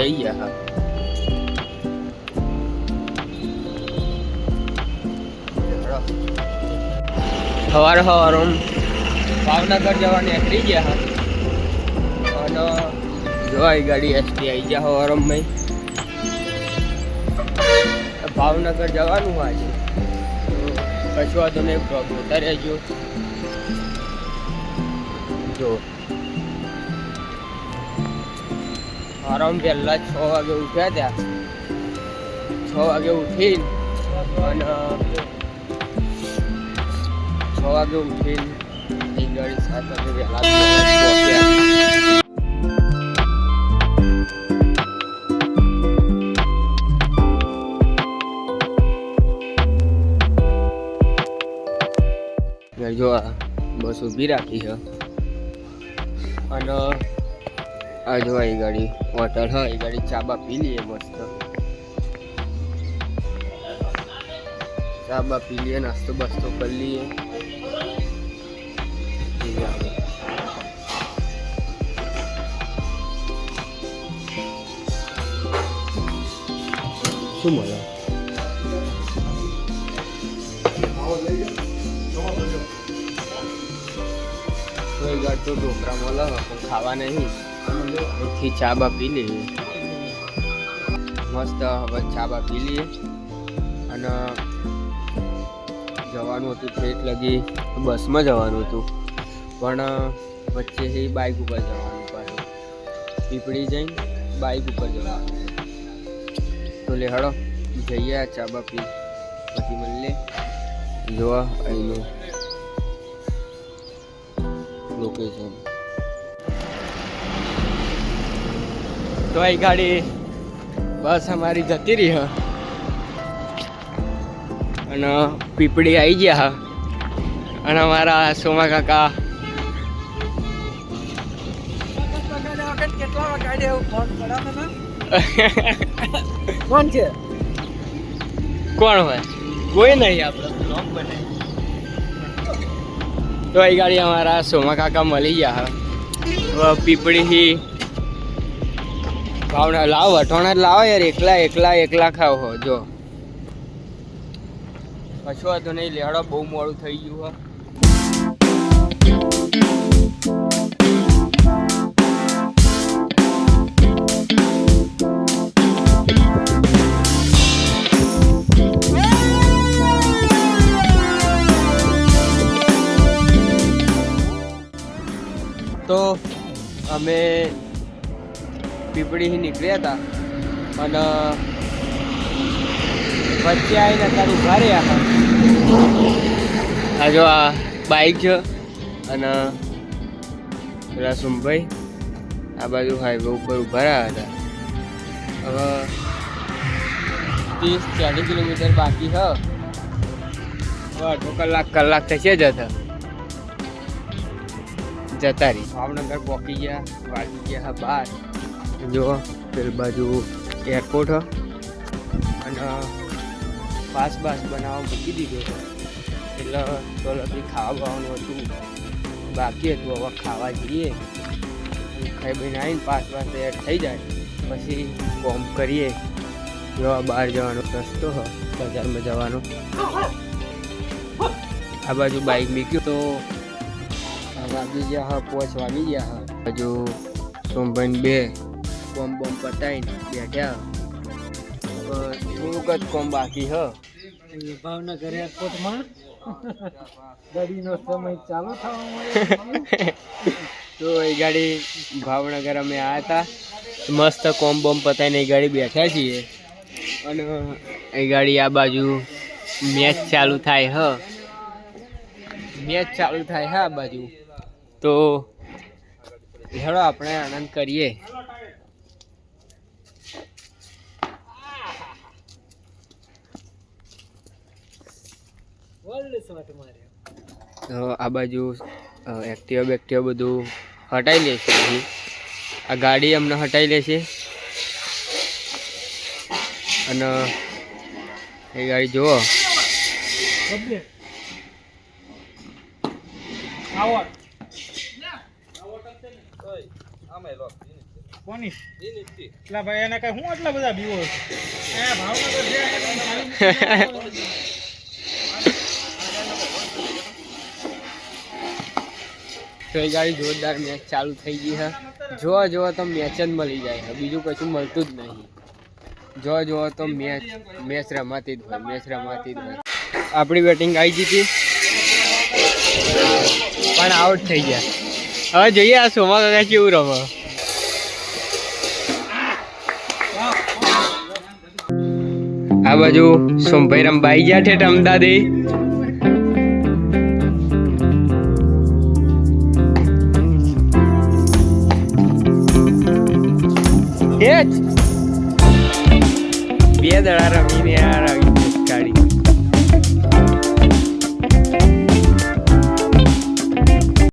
આવી ગયા. સવારે ભાવનગર જવા નીકળી ગયા અને જોઈ ગાડી એસટી આવી ગયા સવારમાં. ભાવનગર જવાનું આજે કશું વાંધો નહીં, બ્લોગ જોતા રહેજો. જો આરામ પહેલા 6 વાગે ઉઠ્યા ત્યાં. 6 વાગે ઉઠીને અને 6 વાગે ઉઠીને એ ગાડી 7 વાગે વહેલા જો બસ ઊભી રાખી છે અને આ જો એ ગાડી હોટલ હ. એ ગાડી ચાબા પી લઈએ, મસ્ત ચાબા પી લઈએ, નાસ્તો બસ્તો કરી લઈએ. શું મળે? તો ઢોકળા મળે પણ ખાવા નહીં, એથી ચા બા પી લઈએ. મસ્ત હવે ચા બા પી લઈએ અને જવાનું હતું ઠેઠ લગી બસમાં જવાનું હતું, પણ વચ્ચે એ બાઇક ઉપર જવાનું પાછું. પીપળી જઈને બાઇક ઉપર જવાનું. તો લે હળો જઈએ, આ ચા બા પી પછી મળીએ. જોવા અહીંનું લોકેશન. તો આ ગાડી બસ અમારી જતી રહી હ અને પીપળી આવી ગયા હ. અને અમારા સોમા કાકા કોણ છે? કોણ હોય? કોઈ નહીં, આપણે બ્લોગ બનાવી. તો એ ગાડી અમારા સોમા કાકા મળી ગયા. પીપળી ભાવના લાવો, વઠોણા લાવો યાર. એકલા ખાવ હો. જો કશું વાંધો નહીં, લેહડો બહુ મોડું થઈ ગયું. તો અમે પીપળી નીકળ્યા હતા અને વચ્ચે આવીને અત્યારે ઊભા રહ્યા હતા. આ જો આ બાઇક છે અને રસુમભાઈ આ બાજુ હાઈવે ઉપર ઊભા રહ્યા હતા. હવે 30-40 કિલોમીટર બાકી છે. અડધો કલાક થશે જ હતા. જતા રહી ભાવનગર પહોંચી ગયા, વાગી ગયા 12. જો પેલી બાજુ એરપોર્ટ અને પાસ બનાવવા મૂકી દીધો હતો. એટલે તો લગી ખાવા બાવાનું હતું, બાકી હતું. હવે ખાવા જઈએ, ખાઈ બહીને આવીને પાસ તૈયાર થઈ જાય પછી કોમ કરીએ. જો બહાર જવાનો રસ્તો હ, બજારમાં જવાનો. આ બાજુ બાઇક મૂક્યું તો વાગી ગયા 5 વાગી ગયા. હજુ સોમભાઈ 2 કોમ બોમ પતાવીને બેઠ્યા. થોડુંક જ કોમ બાકી હ. ભાવનગર એરપોર્ટમાં ગાડીનો સમય ચાલુ થવા મળે. તો એ ગાડી ભાવનગર અમે આવ્યા હતા, મસ્ત કોમ બોમ પતાવીને એ ગાડી બેઠા છીએ. અને એ ગાડી આ બાજુ મેચ ચાલુ થાય હ. આ બાજુ. તો હેડો આપણે આનંદ કરીએ. તો આ બાજુ એક્ટિવા બધું હટાવી લેશે. આ ગાડી અમને હટાવી લેશે અને એ ગાડી જુઓ. કોની એટલા ભાઈ એને કઈ હું આટલા બધા બીવો એ ભાવનગર જે તો એ ગાડી જોરદાર મેચ ચાલુ થઈ ગઈ છે. જોવા જોવા તો મેચ જ મળી જાય છે, બીજું કશું મળતું જ નહીં. જોવા જોવા તો મેચ રમાતી જ હોય, મેચ રમાતી જ હોય. આપણી બેટિંગ આવી જીતી પણ આઉટ થઈ ગયા. હવે જોઈએ આ સોમા કાકા કેવું રમે. આ બાજુ સોમભાઈ રમભાઈ ગયા છે અમદાવાદે. બે દડા રમીને યાર